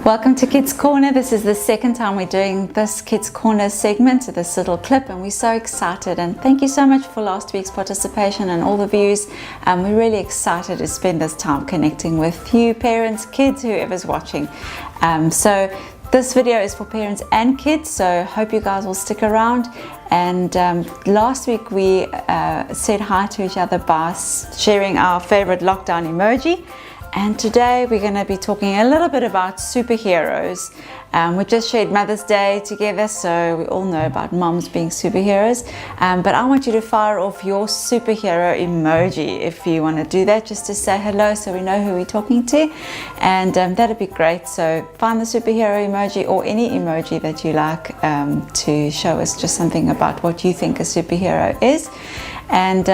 Welcome to Kids Corner. This is the second time we're doing this Kids Corner segment, this little clip, and we're so excited, and thank you so much for last week's participation and all the views. We're really excited to spend this time connecting with you parents, kids, whoever's watching. So this video is for parents and kids, so hope you guys will stick around. And last week we said hi to each other by sharing our favorite lockdown emoji. And today we're going to be talking a little bit about superheroes. We just shared Mother's Day together, so we all know about moms being superheroes. But I want you to fire off your superhero emoji if you want to do that, just to say hello so we know who we're talking to. And that'd be great. So find the superhero emoji or any emoji that you like to show us just something about what you think a superhero is. And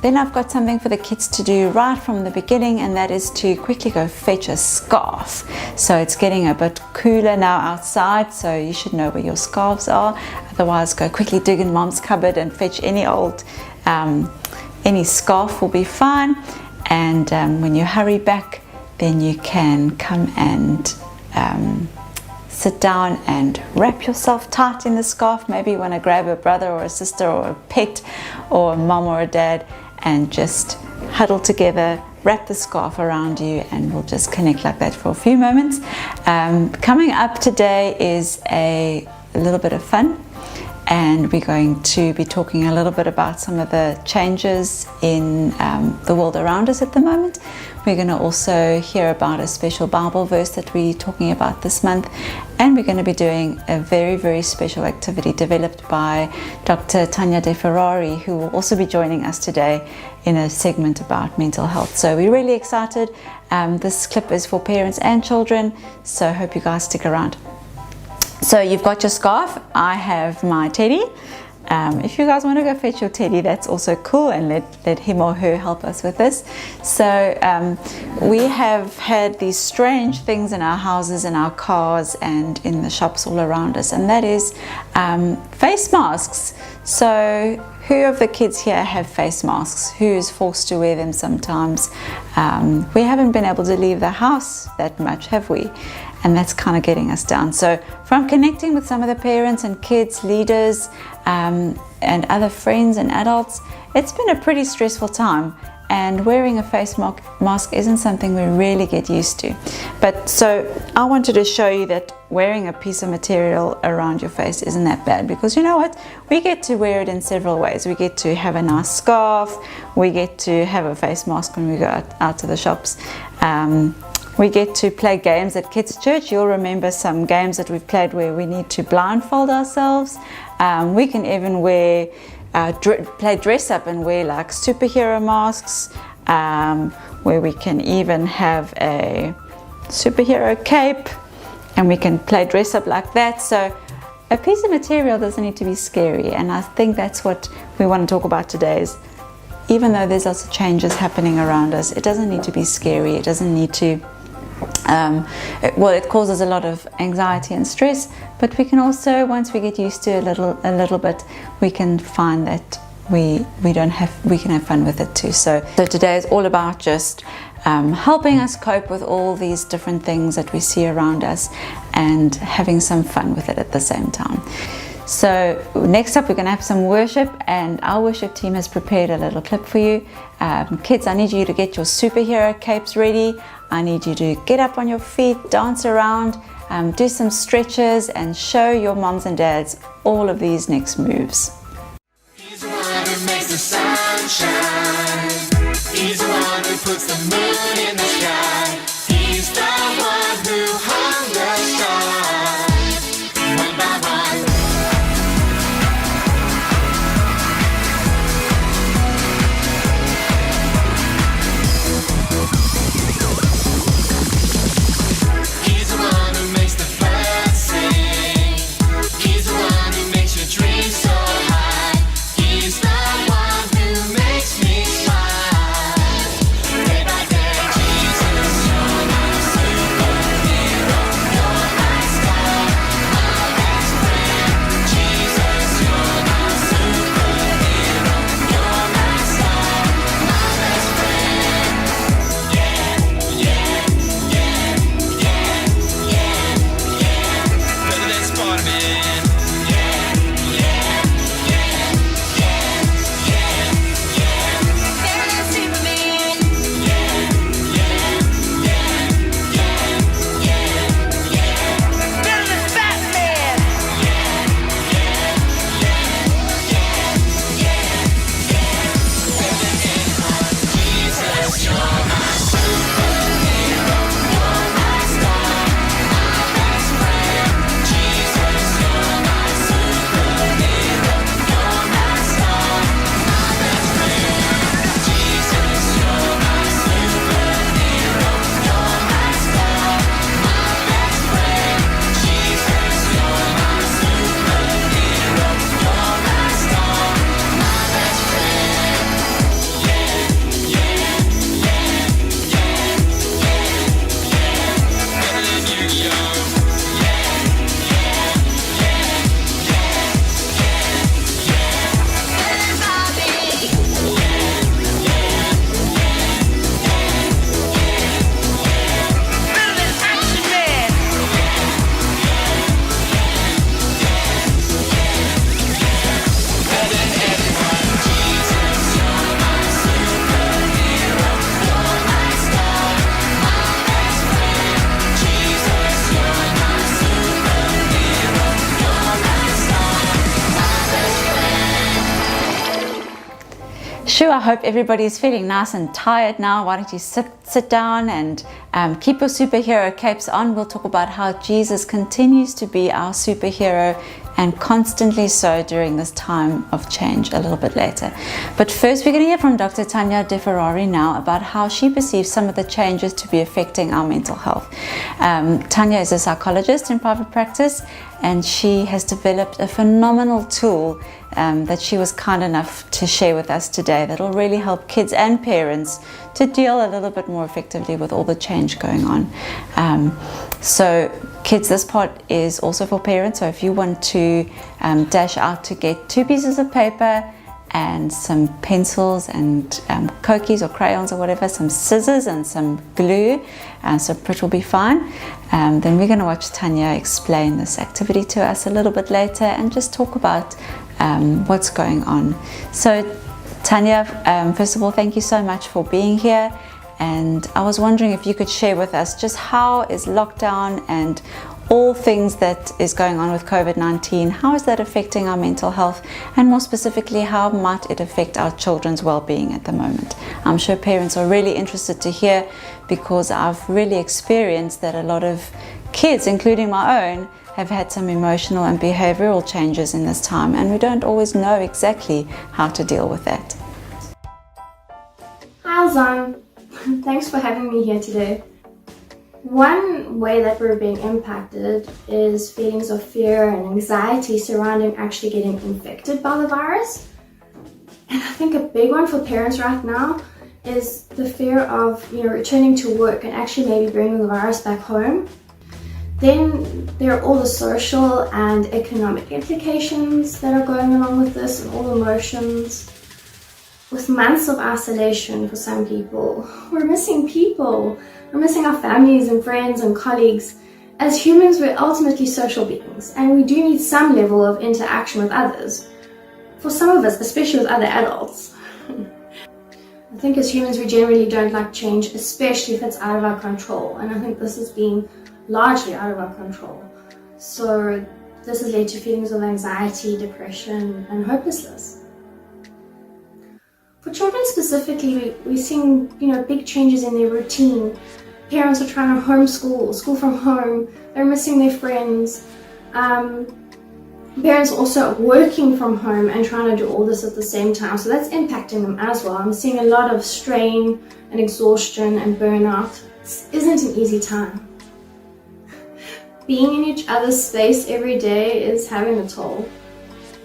then I've got something for the kids to do right from the beginning, and that is to quickly go fetch a scarf. So it's getting a bit cooler now outside, so you should know where your scarves are. Otherwise, go quickly dig in mom's cupboard and fetch any old, any scarf will be fine. And when you hurry back, then you can come and sit down and wrap yourself tight in the scarf. Maybe you want to grab a brother or a sister or a pet or a mom or a dad and just huddle together, wrap the scarf around you, and we'll just connect like that for a few moments. Coming up today is a little bit of fun, and we're going to be talking a little bit about some of the changes in the world around us at the moment. We're going to also hear about a special Bible verse that we're talking about this month, and we're going to be doing a very, very special activity developed by Dr. Defferary, who will also be joining us today in a segment about mental health. So we're really excited. This clip is for parents and children, so I hope you guys stick around. So you've got your scarf. I have my teddy. If you guys want to go fetch your teddy, that's also cool, and let him or her help us with this. So we have had these strange things in our houses, in our cars, and in the shops all around us, and that is face masks. So who of the kids here have face masks? Who is forced to wear them sometimes? We haven't been able to leave the house that much, have we? And that's kind of getting us down. So from connecting with some of the parents and kids, leaders, and other friends and adults, it's been a pretty stressful time. And wearing a face mask isn't something we really get used to. But so I wanted to show you that wearing a piece of material around your face isn't that bad, because you know what? We get to wear it in several ways. We get to have a nice scarf. We get to have a face mask when we go out to the shops. We get to play games at Kids Church. You'll remember some games that we've played where we need to blindfold ourselves. We can even wear play dress up and wear like superhero masks, where we can even have a superhero cape, and we can play dress up like that. So a piece of material doesn't need to be scary, and I think that's what we want to talk about today. Is even though there's lots of changes happening around us, it doesn't need to be scary. It doesn't need to it causes a lot of anxiety and stress, but we can also, once we get used to a little bit, we can find that we can have fun with it too. So today is all about just helping us cope with all these different things that we see around us and having some fun with it at the same time. So next up we're going to have some worship, and our worship team has prepared a little clip for you. Kids, I need you to get your superhero capes ready. I need you to get up on your feet, dance around, do some stretches, and show your moms and dads all of these next moves. He's the one who makes the sun shine. He's the one who puts the moon in the sky. He's the one who hung the stars one by one. He's the one who makes the birds sing. He's the one who makes your dreams so high. He's the one who makes me smile. Day by day, Jesus. Sure, I hope everybody's feeling nice and tired now. Why don't you sit down and keep your superhero capes on. We'll talk about how Jesus continues to be our superhero and constantly so during this time of change a little bit later. But first, we're going to hear from Dr. Tanya Defferary now about how she perceives some of the changes to be affecting our mental health. Tanya is a psychologist in private practice, and she has developed a phenomenal tool that she was kind enough to share with us today that will really help kids and parents to deal a little bit more effectively with all the change going on. So kids, this part is also for parents, so if you want to dash out to get 2 pieces of paper and some pencils and cookies or crayons or whatever, some scissors and some glue, so Prit will be fine. Then we're going to watch Tanya explain this activity to us a little bit later and just talk about what's going on. So Tanya, first of all, thank you so much for being here. And I was wondering if you could share with us just how is lockdown and all things that is going on with COVID-19, how is that affecting our mental health, and more specifically, how might it affect our children's well-being at the moment? I'm sure parents are really interested to hear, because I've really experienced that a lot of kids, including my own, have had some emotional and behavioral changes in this time, and we don't always know exactly how to deal with that. Hi Zan, thanks for having me here today. One way that we're being impacted is feelings of fear and anxiety surrounding actually getting infected by the virus. And I think a big one for parents right now is the fear of returning to work and actually maybe bringing the virus back home. Then there are all the social and economic implications that are going along with this, and all the emotions. With months of isolation for some people, we're missing people. We're missing our families and friends and colleagues. As humans, we're ultimately social beings, and we do need some level of interaction with others. For some of us, especially with other adults. I think as humans, we generally don't like change, especially if it's out of our control. And I think this has been largely out of our control. So this has led to feelings of anxiety, depression, and hopelessness. For children specifically, we're seeing big changes in their routine. Parents are trying to homeschool, school from home. They're missing their friends. Parents also are working from home and trying to do all this at the same time. So that's impacting them as well. I'm seeing a lot of strain and exhaustion and burnout. This isn't an easy time. Being in each other's space every day is having a toll.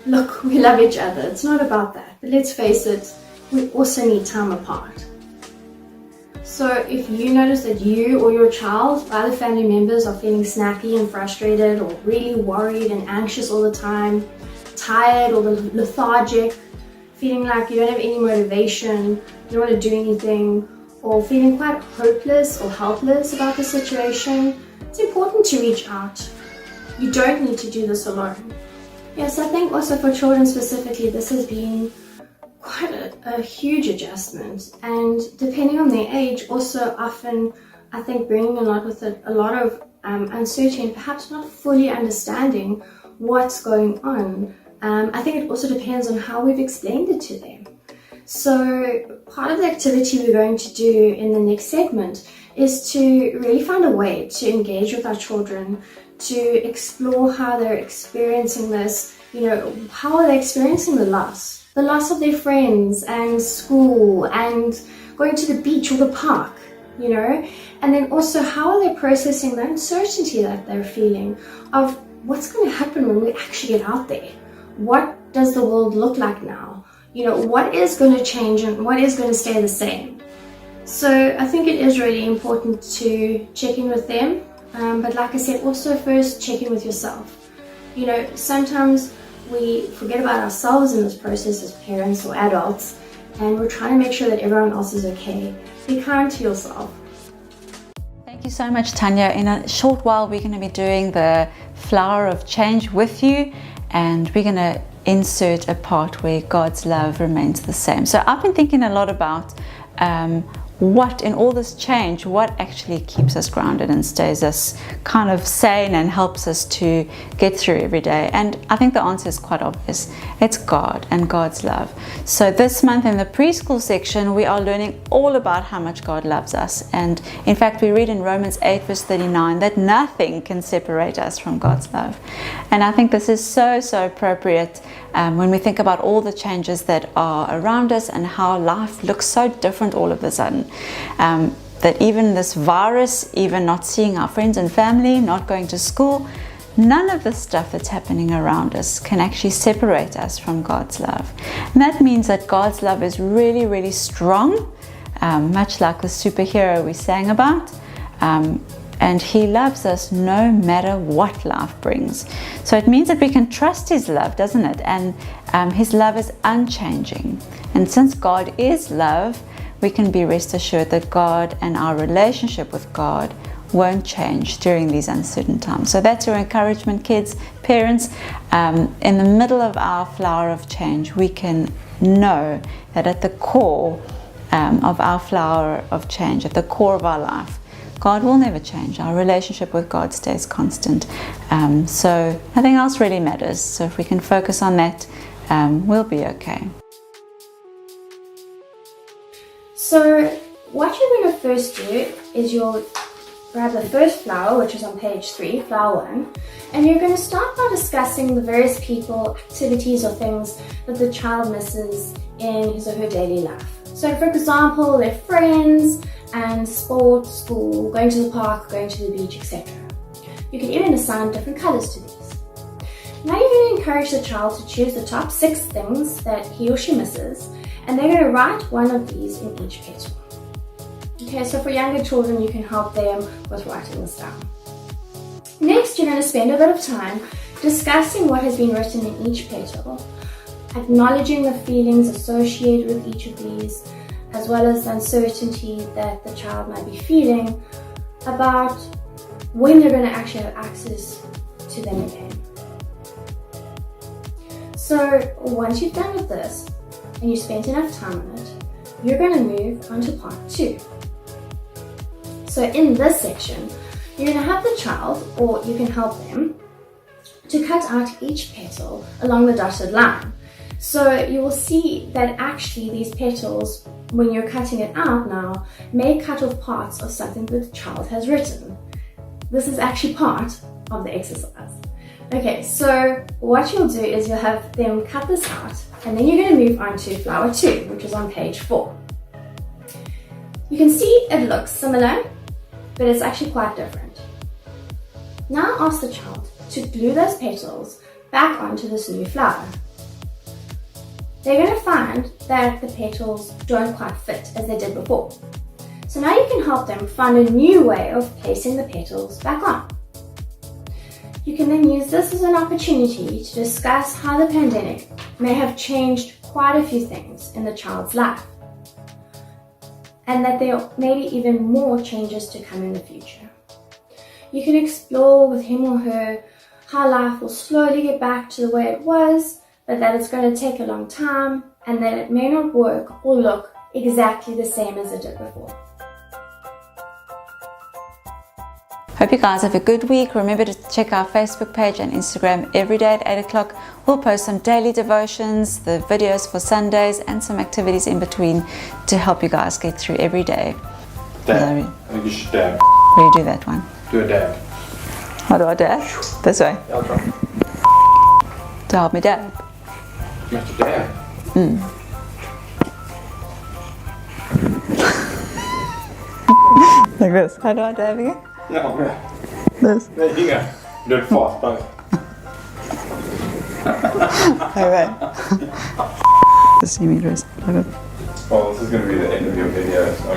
Look, we love each other. It's not about that. But let's face it, we also need time apart. So if you notice that you or your child or other family members are feeling snappy and frustrated, or really worried and anxious all the time, tired or lethargic, feeling like you don't have any motivation, you don't want to do anything, or feeling quite hopeless or helpless about the situation, it's important to reach out. You don't need to do this alone. Yes, I think also for children specifically, this has been quite a huge adjustment, and depending on their age, also often I think bringing a lot with it, a lot of uncertainty and perhaps not fully understanding what's going on. I think it also depends on how we've explained it to them. So part of the activity we're going to do in the next segment is to really find a way to engage with our children, to explore how they're experiencing this. How are they experiencing the loss of their friends and school and going to the beach or the park, and then also how are they processing the uncertainty that they're feeling of what's going to happen when we actually get out there. What does the world look like now? What is going to change and what is going to stay the same? So I think it is really important to check in with them, but like I said, also first check in with yourself. Sometimes we forget about ourselves in this process as parents or adults, and we're trying to make sure that everyone else is okay. Be kind to yourself. Thank you so much, Tanya. In a short while, we're going to be doing the flower of change with you, and we're going to insert a part where God's love remains the same. So I've been thinking a lot about what in all this change, what actually keeps us grounded and stays us kind of sane and helps us to get through every day? And I think the answer is quite obvious. It's God and God's love. So this month in the preschool section, we are learning all about how much God loves us. And in fact, we read in Romans 8 verse 39 that nothing can separate us from God's love. And I think this is so appropriate when we think about all the changes that are around us and how life looks so different all of a sudden. That even this virus, even not seeing our friends and family, not going to school, none of the stuff that's happening around us can actually separate us from God's love. And that means that God's love is really strong, much like the superhero we sang about. And He loves us no matter what life brings. So it means that we can trust His love, doesn't it? And His love is unchanging. And since God is love, we can be rest assured that God and our relationship with God won't change during these uncertain times. So that's your encouragement, kids, parents. In the middle of our flower of change, we can know that at the core of our flower of change, at the core of our life, God will never change. Our relationship with God stays constant. So nothing else really matters. So if we can focus on that, we'll be okay. So what you're going to first do is you'll grab the first flower, which is on page 3, flower 1, and you're going to start by discussing the various people, activities or things that the child misses in his or her daily life. So for example, their friends and sport, school, going to the park, going to the beach, etc. You can even assign different colors to these. Now you're going to encourage the child to choose the top 6 things that he or she misses, and they're going to write one of these in each petal. Okay, so for younger children, you can help them with writing this down. Next, you're going to spend a bit of time discussing what has been written in each petal, acknowledging the feelings associated with each of these, as well as the uncertainty that the child might be feeling about when they're going to actually have access to them again. So once you've done with this, and you spent enough time on it, you're going to move on to part 2. So in this section, you're going to have the child, or you can help them, to cut out each petal along the dotted line. So you will see that actually these petals, when you're cutting it out now, may cut off parts of something that the child has written. This is actually part of the exercise. Okay, so what you'll do is you'll have them cut this out, and then you're going to move on to flower 2, which is on page 4. You can see it looks similar, but it's actually quite different. Now ask the child to glue those petals back onto this new flower. They're going to find that the petals don't quite fit as they did before. So now you can help them find a new way of placing the petals back on. You can then use this as an opportunity to discuss how the pandemic may have changed quite a few things in the child's life, and that there may be even more changes to come in the future. You can explore with him or her how life will slowly get back to the way it was, but that it's going to take a long time, and that it may not work or look exactly the same as it did before. Hope you guys have a good week. Remember to check our Facebook page and Instagram every day at 8 o'clock. We'll post some daily devotions, the videos for Sundays, and some activities in between to help you guys get through every day. Dab. I think you should dab. Will you do that one? Do a dab. How do I dab? This way. Yeah, I'll try. To help me dab. You have to dab. Like this. How do I dab again? Ja, med. This. Nej, inga. Du är fastare. Okay. See me dress. Well, this is going to be the end of your video. So